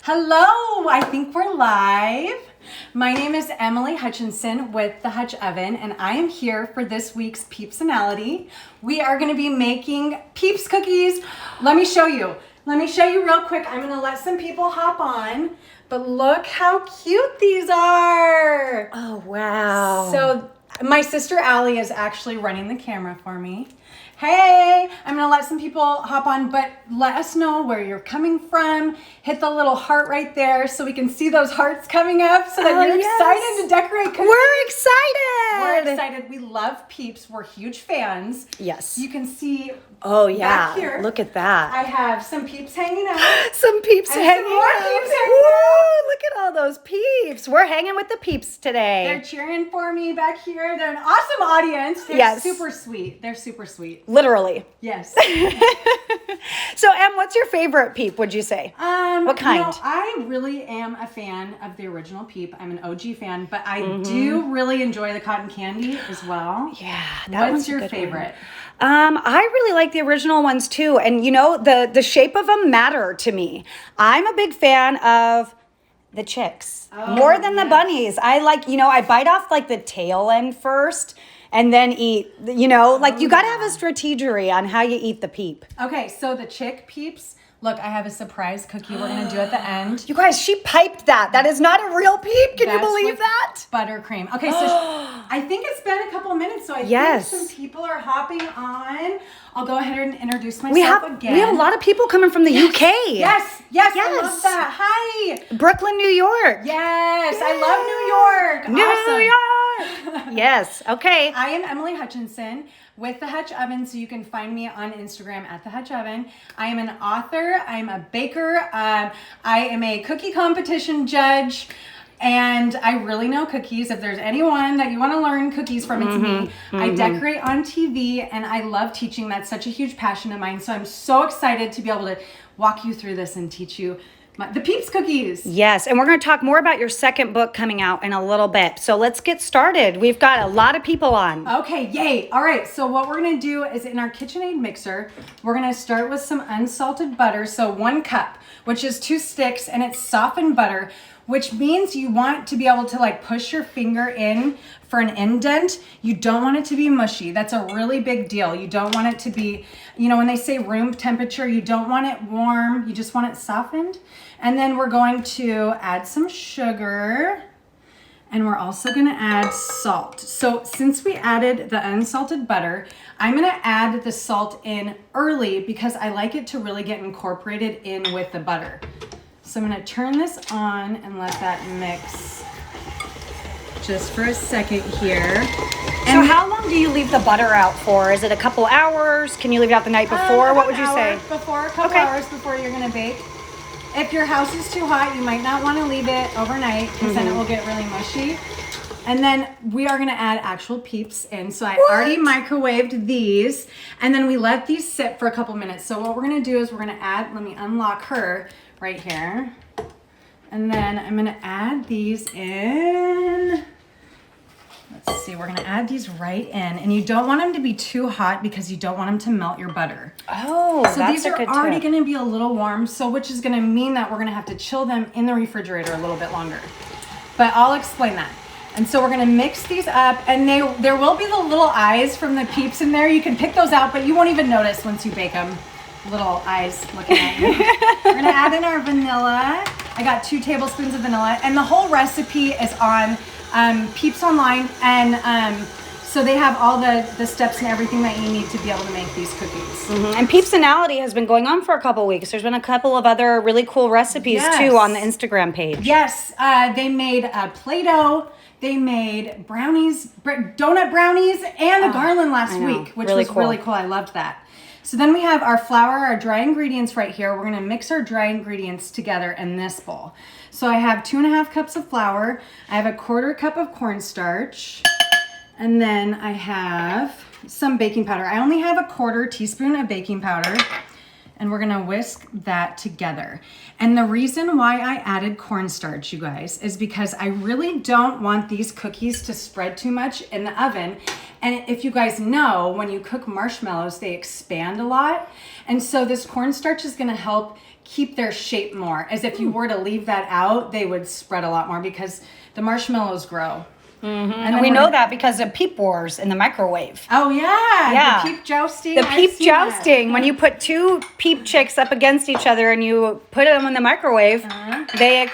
Hello, I think we're live. My name is Emily Hutchinson with the Hutch Oven, and I am here for this week's PEEPSONALITY. We are going to be making Peeps cookies. Let me show you. Real quick. I'm going to let some people hop on, but look how cute these are. Oh, wow. So my sister Allie is actually running the camera for me. Hey, I'm gonna let some people hop on, but let us know where you're coming from. Hit the little heart right there so we can see those hearts coming up so that you're excited to decorate cookies. We're excited. We're excited. We love Peeps. We're huge fans. Yes. You can see yeah. back here, Look at that. I have some Peeps hanging out. Some Peeps And hanging some more out. Peeps hanging Woo, look at all those Peeps. We're hanging with the Peeps today. They're cheering for me back here. They're an awesome audience. They're super sweet. They're super sweet. Literally. Yes. So, Em, what's your favorite Peep, would you say? What kind? You know, I really am a fan of the original Peep. I'm an OG fan, but I do really enjoy the cotton candy as well. Yeah. What's your favorite? I really like the original ones too. And you know, the shape of them matter to me. I'm a big fan of the chicks more than the bunnies. I like, I bite off like the tail end first and then eat, you got to have a strategy on how you eat the Peep. Okay, so the chick Peeps. Look, I have a surprise cookie we're going to do at the end. You guys, she piped that. That is not a real Peep. Can you believe that? Buttercream. Okay, so I think it's been a couple minutes, so I think some people are hopping on. I'll go ahead and introduce myself again. We have a lot of people coming from the UK. Yes, I love that. Hi. Brooklyn, New York. Yes, I love New York. New York. Yes, okay. I am Emily Hutchinson with the Hutch Oven, so you can find me on Instagram at the Hutch Oven. I am an author. I'm a baker. I am a cookie competition judge. And I really know cookies. If there's anyone that you want to learn cookies from, it's me. I decorate on TV, and I love teaching. That's such a huge passion of mine. So I'm so excited to be able to walk you through this and teach you the Peeps cookies. Yes, and we're going to talk more about your second book coming out in a little bit. So let's get started. We've got a lot of people on. Okay, yay. All right, so what we're going to do is in our KitchenAid mixer, we're going to start with some unsalted butter. So 1 cup, which is 2 sticks, and it's softened butter, which means you want to be able to like push your finger in for an indent. You don't want it to be mushy. That's a really big deal. You don't want it to be, when they say room temperature, you don't want it warm. You just want it softened. And then we're going to add some sugar, and we're also going to add salt. So since we added the unsalted butter, I'm going to add the salt in early because I like it to really get incorporated in with the butter. So I'm going to turn this on and let that mix just for a second here. And so how long do you leave the butter out for? Is it a couple hours? Can you leave it out the night before? What would you say? Before, a couple hours before you're going to bake. If your house is too hot, you might not want to leave it overnight because then it will get really mushy. And then we are going to add actual Peeps in. So I already microwaved these, and then we let these sit for a couple minutes. So what we're going to do is we're going to add, let me unlock her right here. And then I'm going to add these in. Let's see, we're going to add these right in. And you don't want them to be too hot because you don't want them to melt your butter. Oh, so that's these are already going to be a little warm, so which is going to mean that we're going to have to chill them in the refrigerator a little bit longer. But I'll explain that. And so we're going to mix these up, and there will be the little eyes from the Peeps in there. You can pick those out, but you won't even notice once you bake them. Little eyes looking at you. We're going to add in our vanilla. I got 2 tablespoons of vanilla, and the whole recipe is on Peeps Online, and so they have all the steps and everything that you need to be able to make these cookies. And PEEPSONALITY has been going on for a couple weeks. There's been a couple of other really cool recipes too on the Instagram page. Yes, they made Play-Doh. They made brownies, donut brownies, and a garland last week, which was really cool. I loved that. So then we have our flour, our dry ingredients right here. We're going to mix our dry ingredients together in this bowl. So I have 2.5 cups of flour. I have a 1/4 cup of cornstarch. And then I have some baking powder. I only have a 1/4 teaspoon of baking powder. And we're gonna whisk that together. And the reason why I added cornstarch, you guys, is because I really don't want these cookies to spread too much in the oven. And if you guys know, when you cook marshmallows, they expand a lot. And so this cornstarch is gonna help keep their shape more. As if you were to leave that out, they would spread a lot more because the marshmallows grow. And we know that because of Peep Wars in the microwave. Oh yeah, Yeah. the peep jousting. The I've peep seen that. jousting, when you put two peep chicks up against each other and you put them in the microwave, they,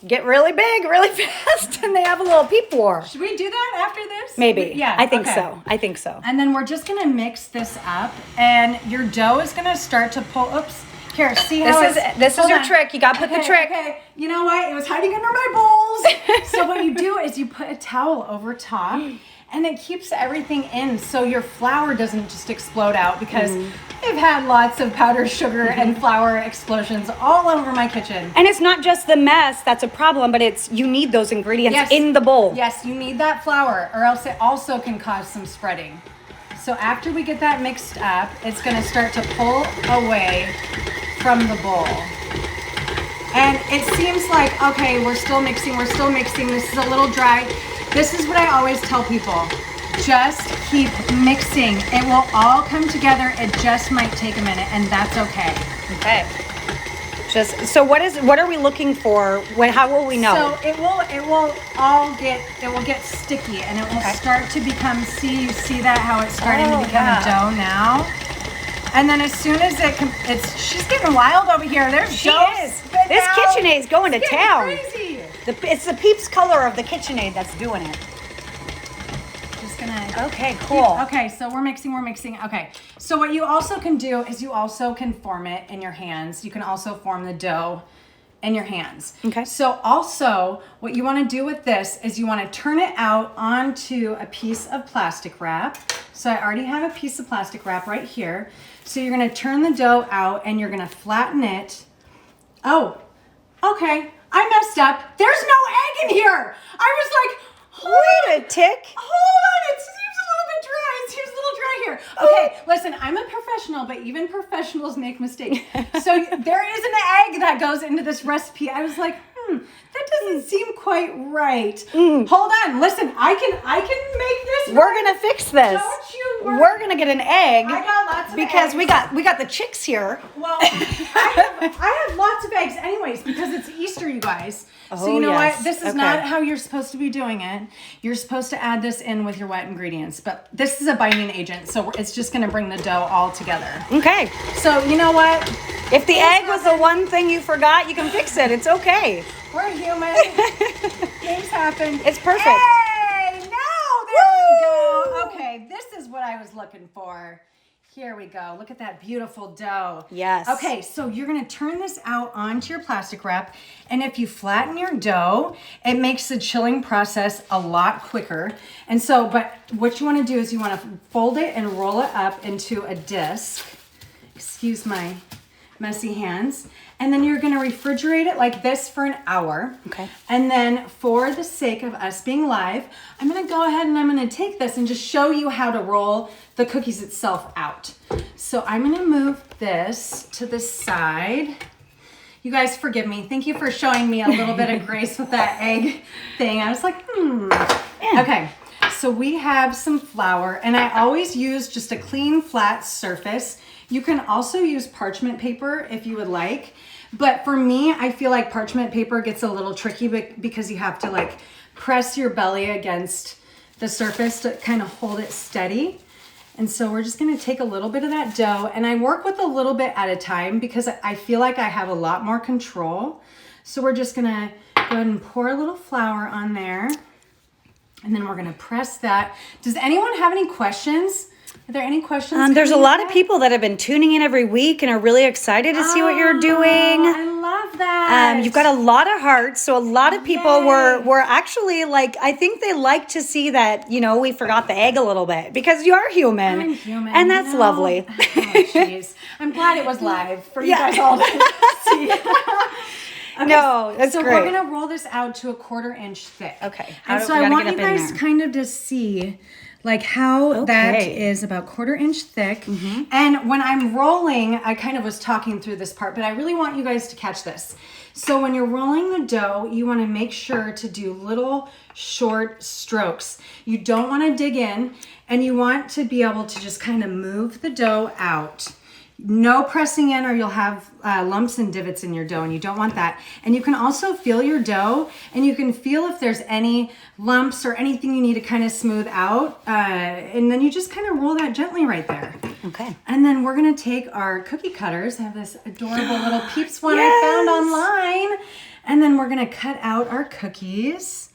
get really big really fast and they have a little peep war. Should we do that after this? Maybe. Yeah. I think okay. so. I think so. And then we're just gonna mix this up, and your dough is gonna start to pull. Oops. Here, see how This is your trick. You gotta put the trick. Okay. You know what? It was hiding under my bowls. So what you do is you put a towel over top, and it keeps everything in, so your flour doesn't just explode out. Because I've had lots of powdered sugar and flour explosions all over my kitchen. And it's not just the mess that's a problem, but you need those ingredients in the bowl. Yes, you need that flour, or else it also can cause some spreading. So after we get that mixed up, it's gonna start to pull away from the bowl. And it seems like, okay, we're still mixing, this is a little dry. This is what I always tell people. Just keep mixing. It will all come together. It just might take a minute, and that's okay. Okay. So what are we looking for? How will we know? So it will get sticky, and it will start to become, you see that, how it's starting to become a dough now? And then as soon as she's getting wild over here. She is. This KitchenAid's going to town. Crazy. It's the Peeps color of the KitchenAid that's doing it. Just gonna. Okay, cool. Okay, so we're mixing. Okay, so what you also can do is you also can form it in your hands. You can also form the dough in your hands. Okay. So also, what you want to do with this is you want to turn it out onto a piece of plastic wrap. So I already have a piece of plastic wrap right here. So you're going to turn the dough out and you're going to flatten it. Oh, okay. I messed up. There's no egg in here. I was like, wait a tick. Hold on. It seems a little bit dry. It seems a little dry here. Okay, listen, I'm a professional, but even professionals make mistakes. So there is an egg that goes into this recipe. I was like, that doesn't seem quite right. Hold on, listen, I can make this. We're gonna fix this. Don't you worry. We're gonna get an egg. I got lots of because eggs. we got the chicks here. Well, I have lots of eggs anyways because it's Easter, you guys. So you know what? This is not how you're supposed to be doing it. You're supposed to add this in with your wet ingredients, but this is a binding agent, so it's just gonna bring the dough all together. Okay. So you know what? If the egg was the one thing you forgot, you can fix it. It's okay. We're human. Things happen. It's perfect. Hey, now there we go. Okay, this is what I was looking for. Here we go. Look at that beautiful dough. Yes. Okay, so you're going to turn this out onto your plastic wrap. And if you flatten your dough, it makes the chilling process a lot quicker. And so, but what you want to do is you want to fold it and roll it up into a disc. Excuse my messy hands. And then you're going to refrigerate it like this for an hour. Okay. And then for the sake of us being live, I'm going to go ahead and I'm going to take this and just show you how to roll the cookies itself out. So I'm going to move this to the side. You guys forgive me. Thank you for showing me a little bit of grace with that egg thing. I was like, Yeah. Okay. So we have some flour, and I always use just a clean, flat surface. You can also use parchment paper if you would like. But for me, I feel like parchment paper gets a little tricky because you have to like press your belly against the surface to kind of hold it steady. And so we're just gonna take a little bit of that dough, and I work with a little bit at a time because I feel like I have a lot more control. So we're just gonna go ahead and pour a little flour on there. And then we're gonna press that. Does anyone have any questions? Are there any questions? There's a lot of people that have been tuning in every week and are really excited to see what you're doing. I love that. You've got a lot of hearts, so a lot of people were actually like, I think they like to see that, we forgot the egg a little bit because you are human. I'm human. And that's lovely. Oh, jeez. I'm glad it was live for you guys all to see. Okay, no, that's so great. We're gonna roll this out to a 1/4 inch thick. Okay. And so I want you guys kind of to see like how that Okay. is about 1/4 inch thick. And when I'm rolling, I kind of was talking through this part, but I really want you guys to catch this. So when you're rolling the dough, you want to make sure to do little short strokes. You don't want to dig in, and you want to be able to just kind of move the dough out. No pressing in or you'll have lumps and divots in your dough, and you don't want that. And you can also feel your dough, and you can feel if there's any lumps or anything you need to kind of smooth out. And then you just kind of roll that gently right there. Okay. And then we're going to take our cookie cutters. I have this adorable little Peeps one I found online. And then we're going to cut out our cookies.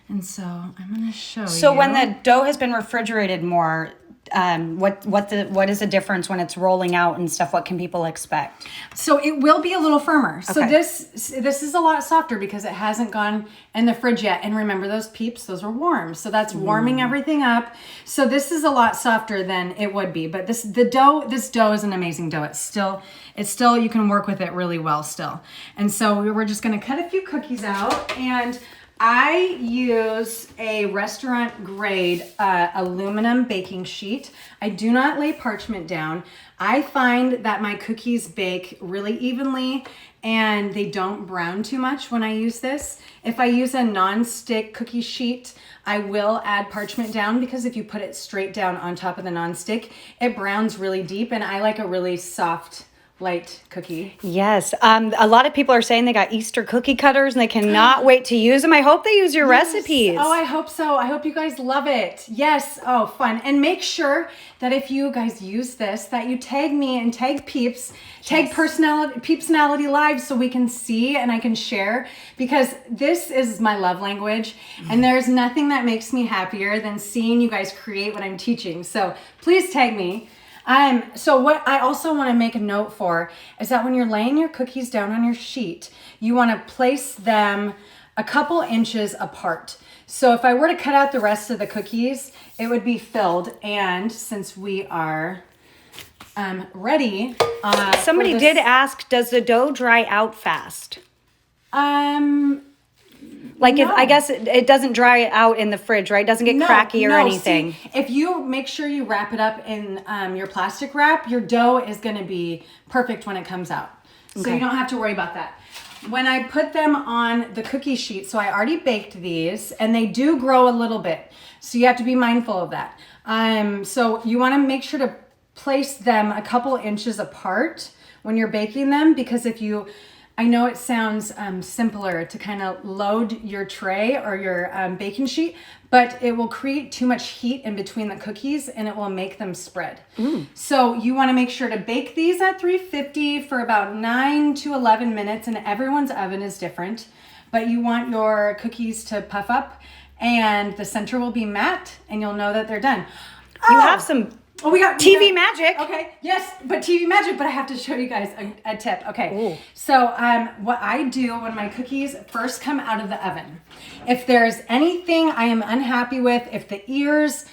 And so I'm going to show you. So when the dough has been refrigerated more, what is the difference when it's rolling out and stuff? What can people expect? So it will be a little firmer. So Okay. this is a lot softer because it hasn't gone in the fridge yet. And remember those Peeps, those are warm. So that's warming everything up. So this is a lot softer than it would be. But this dough is an amazing dough. It's still you can work with it really well still. And so we're just going to cut a few cookies out, and I use a restaurant grade aluminum baking sheet. I do not lay parchment down. I find that my cookies bake really evenly and they don't brown too much when I use this. If I use a non-stick cookie sheet, I will add parchment down, because if you put it straight down on top of the non-stick, it browns really deep, and I like a really soft, light cookie. Yes. A lot of people are saying they got Easter cookie cutters and they cannot wait to use them. I hope they use your recipes. Oh, I hope so. I hope you guys love it. Yes. Oh, fun. And make sure that if you guys use this, that you tag me and tag Peeps, tag Peepsonality Live, so we can see and I can share, because this is my love language. And there's nothing that makes me happier than seeing you guys create what I'm teaching. So please tag me. So what I also want to make a note for is that when you're laying your cookies down on your sheet, you want to place them a couple inches apart. So if I were to cut out the rest of the cookies, it would be filled. And since we are ready, Somebody did ask, does the dough dry out fast? Like, No. I guess it doesn't dry out in the fridge, right? It doesn't get cracky or anything. See, if you make sure you wrap it up in your plastic wrap, your dough is going to be perfect when it comes out. So Okay. you don't have to worry about that. When I put them on the cookie sheet, so I already baked these, and they do grow a little bit. So you have to be mindful of that. So you want to make sure to place them a couple inches apart when you're baking them, because I know it sounds simpler to kind of load your tray or your baking sheet, but it will create too much heat in between the cookies and it will make them spread. So you want to make sure to bake these at 350 for about 9 to 11 minutes, and everyone's oven is different, but you want your cookies to puff up and the center will be matte, and you'll know that they're done. You have some we got TV magic. Okay, yes, but TV magic, but I have to show you guys a tip. Okay, Ooh. so what I do when my cookies first come out of the oven, if there's anything I am unhappy with, if the ears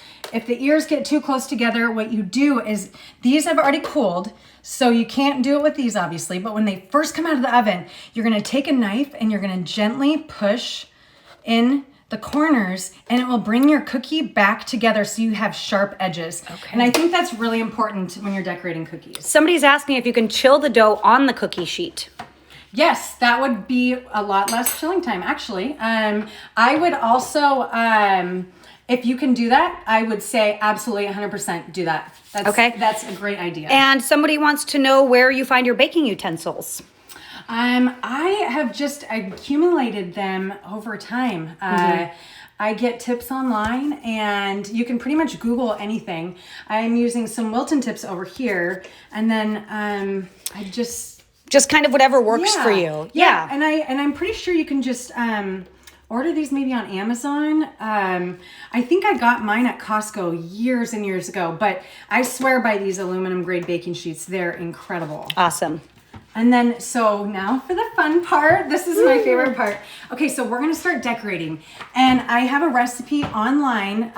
get too close together, what you do is, these have already cooled, so you can't do it with these obviously, but when they first come out of the oven, you're gonna take a knife and you're gonna gently push in the corners, and it will bring your cookie back together so you have sharp edges. Okay. And I think that's really important when you're decorating cookies. Somebody's asking if you can chill the dough on the cookie sheet. Yes, that would be a lot less chilling time, actually. I would also, if you can do that, I would say absolutely 100% do that. That's a great idea. And somebody wants to know where you find your baking utensils. I have just accumulated them over time. I get tips online, and you can pretty much Google anything. I'm using some Wilton tips over here, and then I just kind of whatever works for you. Yeah, and I'm pretty sure you can just order these maybe on Amazon. I think I got mine at Costco years and years ago, but I swear by these aluminum grade baking sheets. They're incredible. Awesome. And then, so now for the fun part. This is my favorite part. Okay, so we're gonna start decorating. And I have a recipe online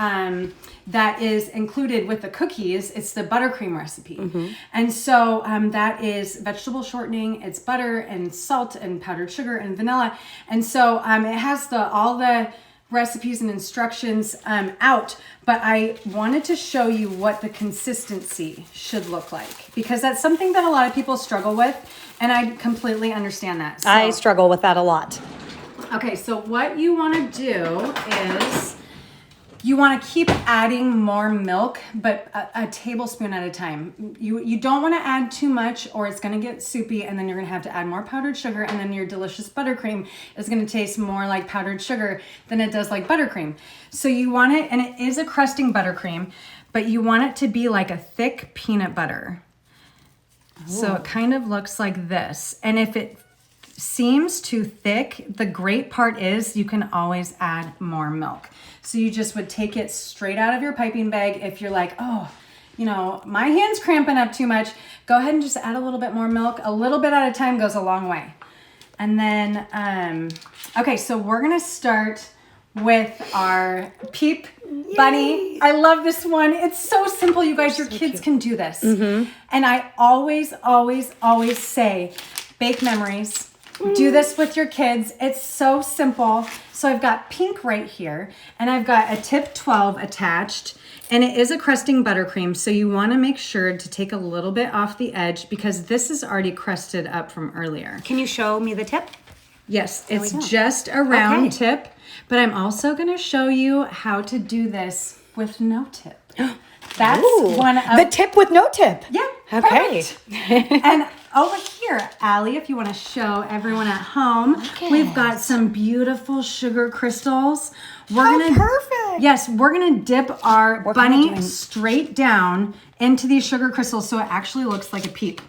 that is included with the cookies. It's the buttercream recipe. And so that is vegetable shortening, it's butter and salt and powdered sugar and vanilla. And so it has all the recipes and instructions out, but I wanted to show you what the consistency should look like, because that's something that a lot of people struggle with, and I completely understand that. So, I struggle with that a lot. okay, so what you want to do is you want to keep adding more milk, but a tablespoon at a time. You don't want to add too much, or it's going to get soupy, and then you're going to have to add more powdered sugar, and then your delicious buttercream is going to taste more like powdered sugar than it does like buttercream. So you want it, and it is a crusting buttercream, but you want it to be like a thick peanut butter. Ooh. So it kind of looks like this. And if it seems too thick, the great part is you can always add more milk. So you just would take it straight out of your piping bag. If you're like, oh, you know, my hand's cramping up too much, go ahead and just add a little bit more milk. A little bit at a time goes a long way. And then, okay, so we're gonna start with our Peep Bunny. I love this one. It's so simple, you guys. Your kids can do this. And I always, always, always say, bake memories. Do this with your kids. It's so simple. So I've got pink right here, and I've got a tip 12 attached, and it is a crusting buttercream. So you want to make sure to take a little bit off the edge, because this is already crusted up from earlier. Can you show me the tip? Yes, it's just a round tip, but I'm also going to show you how to do this with no tip. That's one of the tip with no tip. Yeah. Okay. And over here, Allie, if you want to show everyone at home, we've got some beautiful sugar crystals. Perfect. Yes, we're gonna dip our bunny straight down into these sugar crystals, so it actually looks like a peep.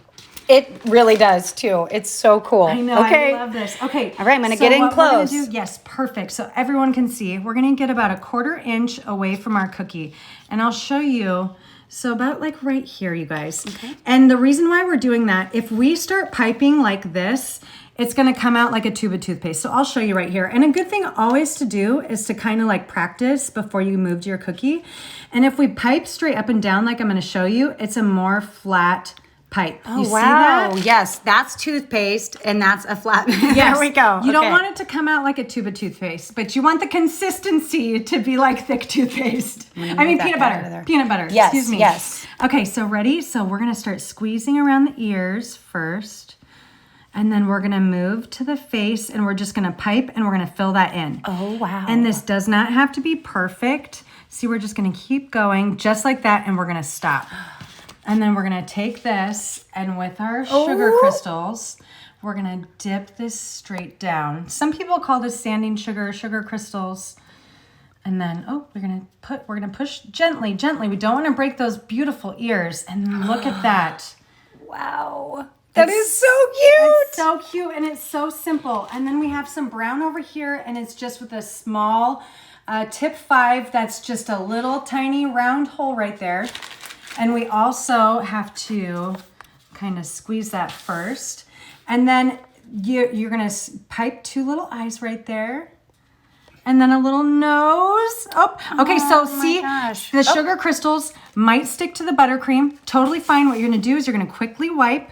It really does too. It's so cool. I know. Okay. I love this. Okay. All right, I'm gonna get in close. Yes, perfect. So everyone can see. We're gonna get about a 1/4 inch away from our cookie, and I'll show you. So about like right here, you guys. Okay. And the reason why we're doing that, if we start piping like this, it's gonna come out like a tube of toothpaste. So I'll show you right here. And a good thing always to do is to kind of like practice before you move to your cookie. And if we pipe straight up and down like I'm gonna show you, it's a more flat pipe. Oh, you wow. See that? Yes, that's toothpaste, and that's a flat. Yes. There we go. You don't want it to come out like a tube of toothpaste, but you want the consistency to be like thick toothpaste. I mean, peanut butter. Peanut butter. Yes, excuse me. yes. Okay, so ready? So we're going to start squeezing around the ears first, and then we're going to move to the face, and we're just going to pipe, and we're going to fill that in. Oh, wow. And this does not have to be perfect. See, we're just going to keep going just like that, and we're going to stop. And then we're gonna take this, and with our sugar crystals, we're gonna dip this straight down. Some people call this sanding sugar, sugar crystals. And then, we're gonna push gently. We don't wanna break those beautiful ears. And look at that. Wow. That is so cute. It's so cute, and it's so simple. And then we have some brown over here, and it's just with a small tip 5. That's just a little tiny round hole right there. And we also have to kind of squeeze that first. And then you're going to pipe 2 little eyes right there. And then a little nose. Okay, so see, the sugar crystals might stick to the buttercream. Totally fine. What you're going to do is you're going to quickly wipe.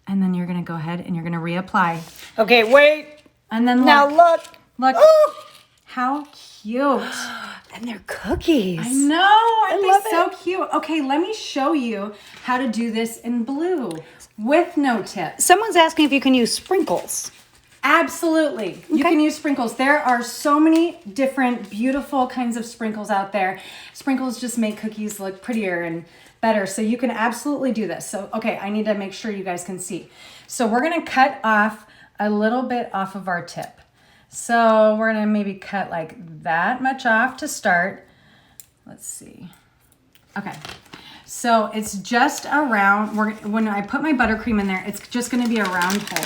And then you're going to go ahead and you're going to reapply. Okay, wait. And then look. Look. How cute. And they're cookies. I know. Aren't they so cute? Okay, let me show you how to do this in blue with no tip. Someone's asking if you can use sprinkles. Absolutely. You can use sprinkles. There are so many different beautiful kinds of sprinkles out there. Sprinkles just make cookies look prettier and better. So you can absolutely do this. So, okay, I need to make sure you guys can see. So we're going to cut off a little bit off of our tip. So we're gonna maybe cut like that much off to start. Let's see. Okay, so it's just around, when I put my buttercream in there, it's just gonna be a round hole.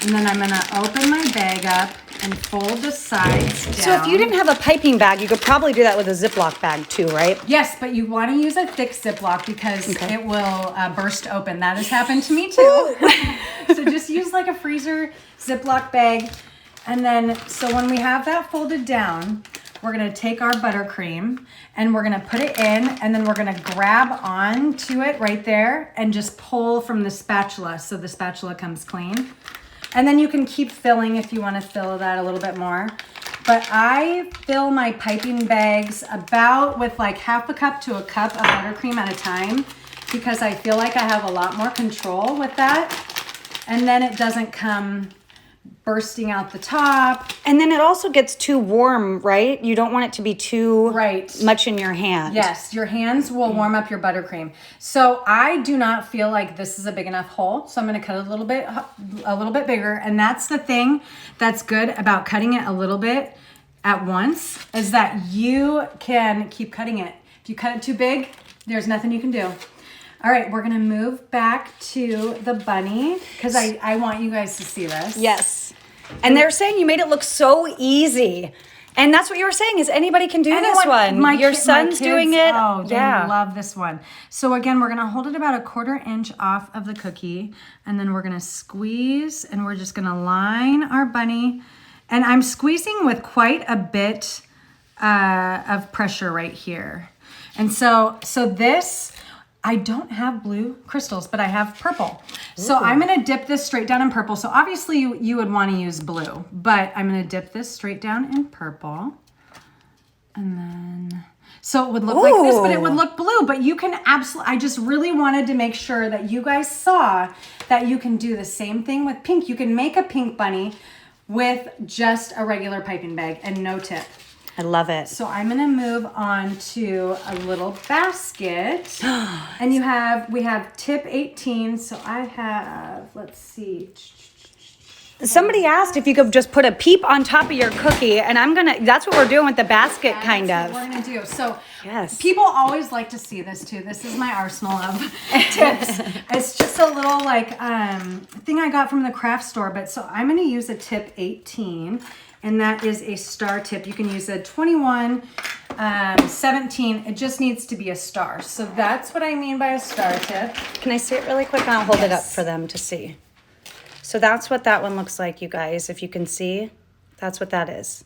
And then I'm gonna open my bag up and fold the sides down. So if you didn't have a piping bag, you could probably do that with a Ziploc bag too, right? Yes, but you wanna use a thick Ziploc because it will burst open. That has happened to me too. So just use like a freezer Ziploc bag. And then, so when we have that folded down, we're gonna take our buttercream and we're gonna put it in, and then we're gonna grab onto it right there and just pull from the spatula so the spatula comes clean. And then you can keep filling if you wanna fill that a little bit more. But I fill my piping bags about with like half a cup to a cup of buttercream at a time because I feel like I have a lot more control with that. And then it doesn't come bursting out the top. And then it also gets too warm, right? You don't want it to be too much in your hand. Yes, your hands will warm up your buttercream. So I do not feel like this is a big enough hole. So I'm going to cut it a little bit bigger. And that's the thing that's good about cutting it a little bit at once is that you can keep cutting it. If you cut it too big, there's nothing you can do. All right, we're gonna move back to the bunny because I want you guys to see this. Yes. And they're saying you made it look so easy. And that's what you were saying is anybody can do this one. Your son's doing it. Oh, they love this one. So again, we're gonna hold it about 1/4 inch off of the cookie and then we're gonna squeeze and we're just gonna line our bunny. And I'm squeezing with quite a bit of pressure right here. And so this, I don't have blue crystals, but I have purple. So I'm gonna dip this straight down in purple. So obviously you would wanna use blue, but I'm gonna dip this straight down in purple. And then, so it would look like this, but it would look blue, but you can absolutely, I just really wanted to make sure that you guys saw that you can do the same thing with pink. You can make a pink bunny with just a regular piping bag and no tip. I love it. So I'm gonna move on to a little basket. And we have tip 18. So I have, let's see. Somebody asked if you could just put a peep on top of your cookie, and that's what we're doing with the basket, kind of. That's what we're gonna do. So yes. People always like to see this too. This is my arsenal of tips. It's just a little like thing I got from the craft store, but so I'm gonna use a tip 18. And that is a star tip. You can use a 21, 17. It just needs to be a star. So that's what I mean by a star tip. Can I see it really quick? I'll hold it up for them to see. So that's what that one looks like, you guys. If you can see, that's what that is.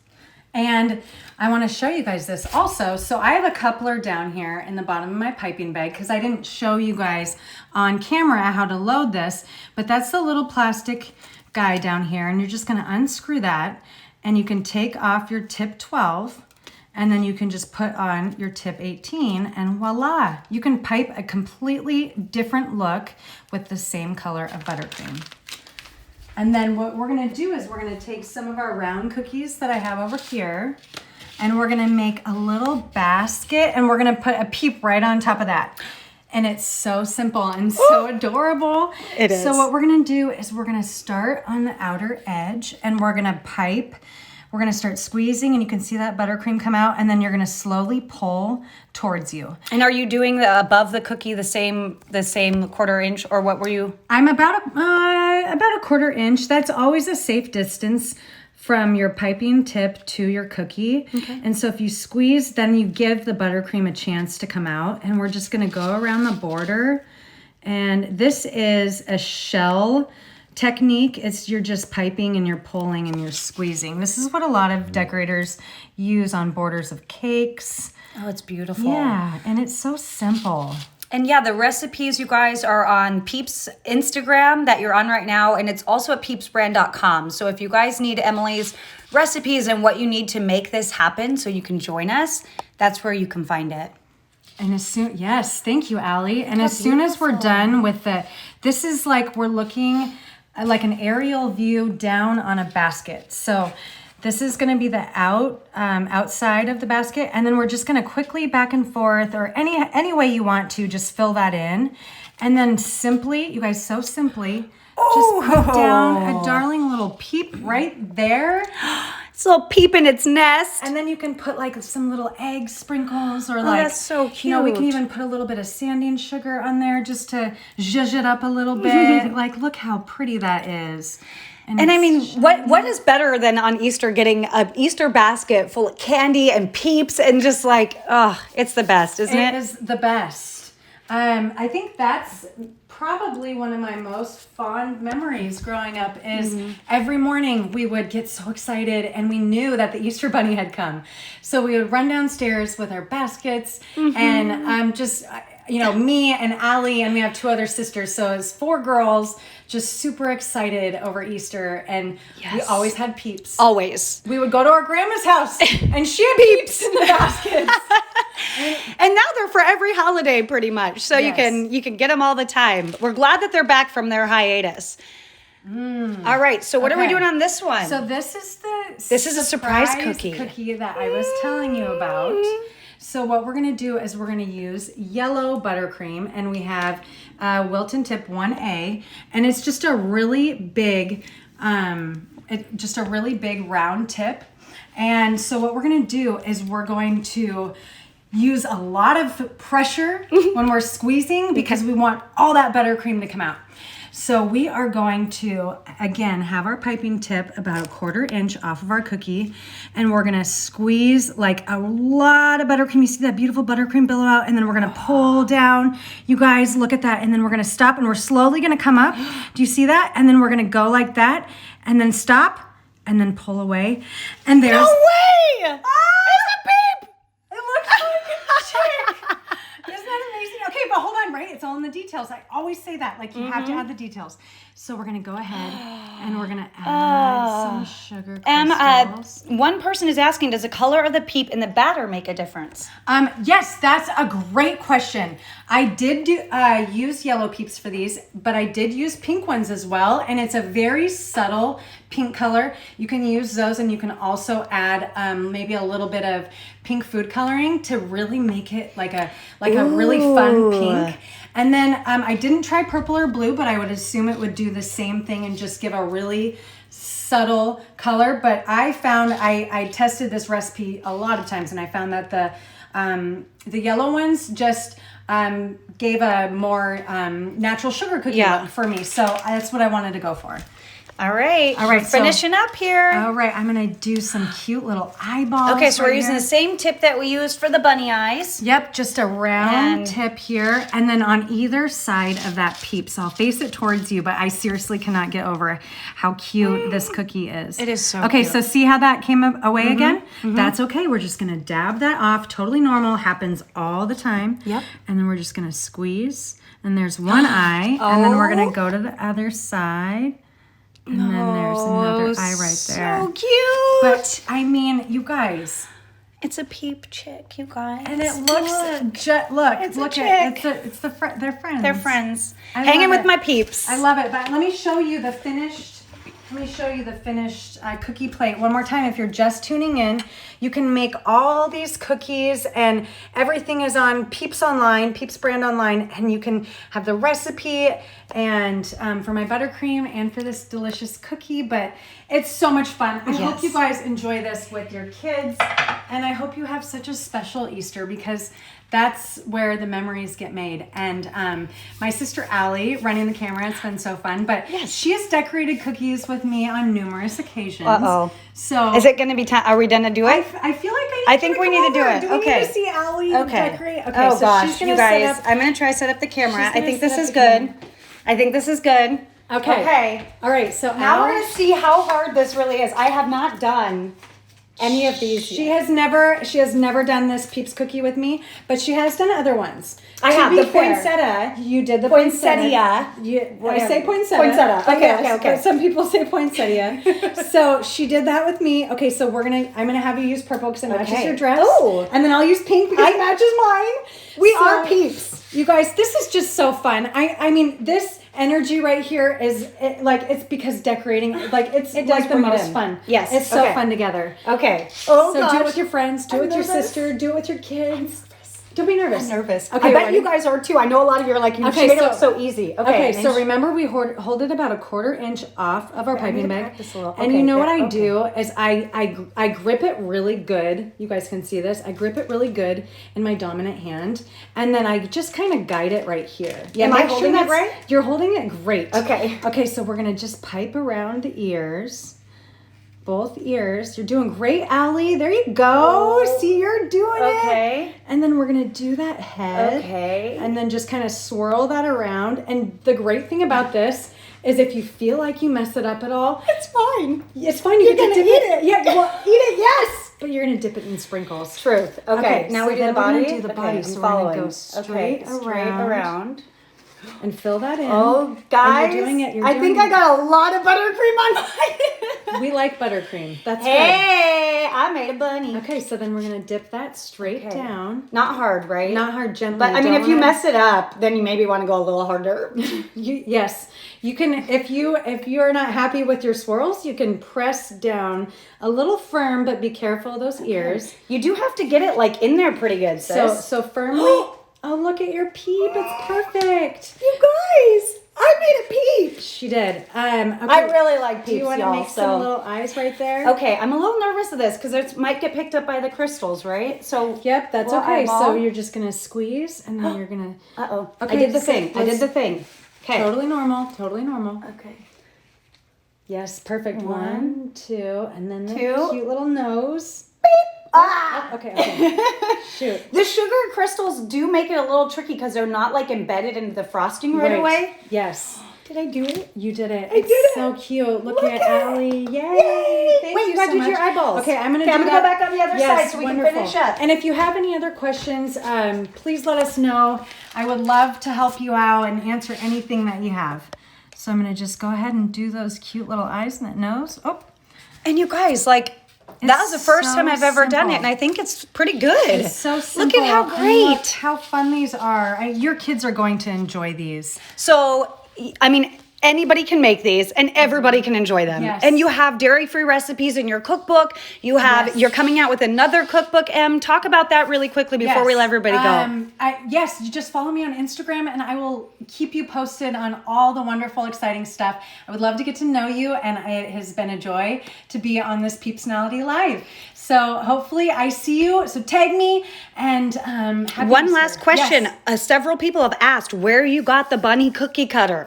And I want to show you guys this also. So I have a coupler down here in the bottom of my piping bag because I didn't show you guys on camera how to load this. But that's the little plastic guy down here. And you're just going to unscrew that. And you can take off your tip 12 and then you can just put on your tip 18 and voila, you can pipe a completely different look with the same color of buttercream. And then what we're gonna do is we're gonna take some of our round cookies that I have over here and we're gonna make a little basket and we're gonna put a peep right on top of that. And it's so simple and so adorable. It is. So what we're gonna do is we're gonna start on the outer edge and we're gonna pipe. We're gonna start squeezing and you can see that buttercream come out and then you're gonna slowly pull towards you. And are you doing above the cookie the same 1/4 inch or what were you? I'm about a 1/4 inch. That's always a safe distance from your piping tip to your cookie. Okay. And so if you squeeze, then you give the buttercream a chance to come out. And we're just gonna go around the border. And this is a shell technique. You're just piping and you're pulling and you're squeezing. This is what a lot of decorators use on borders of cakes. Oh, it's beautiful. Yeah, and it's so simple. And yeah, the recipes, you guys, are on Peeps Instagram that you're on right now. And it's also at peepsbrand.com. So if you guys need Emily's recipes and what you need to make this happen so you can join us, that's where you can find it. And yes, thank you, Allie. And as soon as we're done with this is like we're looking like an aerial view down on a basket. So this is going to be the outside of the basket, and then we're just going to quickly back and forth, or any way you want to, just fill that in, and then simply, you guys, so simply, just put down a darling little peep right there. It's a little peep in its nest. And then you can put like some little egg sprinkles or like, that's so cute. You know, we can even put a little bit of sanding sugar on there just to zhuzh it up a little bit. Like, look how pretty that is. And I mean, what is better than on Easter getting an Easter basket full of candy and peeps and just like, oh, it's the best, isn't it? It is the best. I think that's probably one of my most fond memories growing up is every morning we would get so excited and we knew that the Easter Bunny had come. So we would run downstairs with our baskets and me and Allie, and we have 2 other sisters. So it's 4 girls, just super excited over Easter. And we always had Peeps. Always. We would go to our grandma's house and she had Peeps in the baskets. And now they're for every holiday pretty much. So you can get them all the time. We're glad that they're back from their hiatus. All right. So what are we doing on this one? So this is a surprise cookie that I was telling you about. So what we're going to do is we're going to use yellow buttercream, and we have Wilton Tip 1A, and it's just a really big, round tip. And so what we're going to do is we're going to use a lot of pressure when we're squeezing because we want all that buttercream to come out. So we are going to, again, have our piping tip about a 1/4 inch off of our cookie, and we're gonna squeeze like a lot of buttercream. You see that beautiful buttercream billow out, and then we're gonna pull down. You guys, look at that, and then we're gonna stop, and we're slowly gonna come up. Do you see that? And then we're gonna go like that, and then stop, and then pull away. And there's... No way! It's a peep! It looks like a chick! Isn't that amazing? Okay, but hold on, right? It's all in the details. I always say that. Like, you have to add the details. So we're going to go ahead and we're going to add some sugar crystals. One person is asking, does the color of the peep in the batter make a difference? Yes, that's a great question. I did use yellow peeps for these, but I did use pink ones as well. And it's a very subtle pink color. You can use those, and you can also add maybe a little bit of pink food coloring to really make it like a really fun pink. And then I didn't try purple or blue, but I would assume it would do the same thing and just give a really subtle color. But I found, I tested this recipe a lot of times, and I found that the yellow ones just gave a more natural sugar cookie look for me. So that's what I wanted to go for. All right. We're finishing up here. All right. I'm going to do some cute little eyeballs. Okay, so we're using the same tip that we used for the bunny eyes. Yep, just a round tip here. And then on either side of that peeps, I'll face it towards you, but I seriously cannot get over how cute this cookie is. It is so Okay, cute. so see how that came away again? That's okay. We're just going to dab that off. Totally normal. Happens all the time. Yep. And then we're just going to squeeze. And there's one eye. And then we're going to go to the other side. And then there's another eye right there. So cute. But I mean, you guys, it's a peep chick, you guys. and it looks look at it's they're friends. They're friends. I Hanging love with it. my peeps. I love it. But let me show you the finished. Cookie plate one more time. If you're just tuning in, you can make all these cookies, and everything is on Peeps Online, Peeps brand online, and you can have the recipe and for my buttercream and for this delicious cookie. But it's so much fun. I hope you guys enjoy this with your kids, and I hope you have such a special Easter, because that's where the memories get made. And my sister Allie running the camera, it's been so fun. But she has decorated cookies with me on numerous occasions. So is it going to be time? Are we done to do it? I feel like I think we need to do it. Do we Okay. need to see Allie decorate? Okay. Oh so gosh, she's gonna you guys! set up, I'm going to try to set up the camera. She's I gonna think this set is up the good. camera. I think this is good. Okay. All right. So Now we're going to see how hard this really is. I have not done any of these. She has never done this Peeps cookie with me, but she has done other ones. I have the poinsettia. You did the Poinsettia. I say poinsettia. Poinsettia. Okay. But some people say poinsettia. So she did that with me. Okay, so I'm gonna have you use purple because it matches your dress. Oh. And then I'll use pink because it matches mine. We are peeps. You guys, this is just so fun. I mean, this energy right here is it's because decorating, it's like the most fun. Yes. It's so fun together. Okay. Oh, so do it with your friends, do it with your sister, do it with your kids. Don't be nervous. I'm nervous. Okay, I bet ready? you guys are too. I know a lot of you are like, you made it look so easy. Okay, so remember we hold it about a 1/4 inch off of our piping bag. And you know what I do is I grip it really good. You guys can see this. I grip it really good in my dominant hand, and then I just kind of guide it right here. Yeah, am I holding it right? You're holding it great. Okay. Okay, so we're gonna just pipe around the ears. Both ears. You're doing great, Allie. There you go. See, you're doing it. Okay. And then we're going to do that head. Okay. And then just kind of swirl that around. And the great thing about this is if you feel like you mess it up at all, It's fine. it's fine. You're gonna eat it. Yeah, well, eat it, yes. But you're gonna dip it in sprinkles. Truth. Okay, now so we do the then we're gonna body. do the Okay, body. I'm So following. we're gonna go straight around and fill that in. Oh, guys, And you're doing it. I think I got a lot of buttercream on mine. We like buttercream. That's Hey, I made a bunny. good. Okay, so then we're gonna dip that straight down. Not hard, right? Not hard, gently. But I mean, Don't if you wanna- mess it up, then you maybe want to go a little harder. Yes, you can. If you're not happy with your swirls, you can press down a little firm, but be careful of those ears. You do have to get it like in there pretty good, sis. So firmly. Oh, look at your peep! It's perfect. You guys, I made a peep. She did. Okay. I really like peeps, Do you want to y'all. make So some little eyes right there? okay, I'm a little nervous of this because it might get picked up by the crystals, right? So Yep, that's we'll okay. So eyeball. you're just gonna squeeze, and then you're gonna. Uh-oh. Okay, I did the so thing. I did the thing. Okay. Totally normal. Totally normal. Okay. Yes, perfect. One, two, and then the Two. cute little nose. Ah! Okay. Okay. Shoot. The sugar crystals do make it a little tricky because they're not like embedded into the frosting right away. Yes. Did I do it? You did it. I did it. So cute. Look Look at at it. Allie. Yay. Yay. Thank Wait, you you gotta so do much. your eyeballs. Okay, I'm gonna Okay, do I'm gonna that. go back on the other side so we wonderful. can finish up. And if you have any other questions, please let us know. I would love to help you out and answer anything that you have. So I'm gonna just go ahead and do those cute little eyes and that nose. Oh, And you guys, like, that was the first so time I've ever done simple. it, and I think it's pretty good. it's so simple. Look at how And great. look how fun these are. Your kids are going to enjoy these. So, I mean, anybody can make these and everybody can enjoy them. Yes. And you have dairy-free recipes in your cookbook. You have, Yes. you're coming out with another cookbook, Em. Talk about that really quickly before we let everybody go. Yes, you just follow me on Instagram and I will keep you posted on all the wonderful, exciting stuff. I would love to get to know you, and it has been a joy to be on this PEEPSONALITY Live. So hopefully I see you. So tag me, and happy One Easter. last question. Yes. Several people have asked where you got the bunny cookie cutter.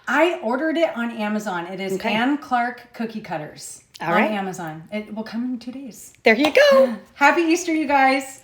I ordered it on Amazon. It is Okay. Ann Clark Cookie Cutters All on right. Amazon. It will come in 2 days. There you go. Happy Easter, you guys.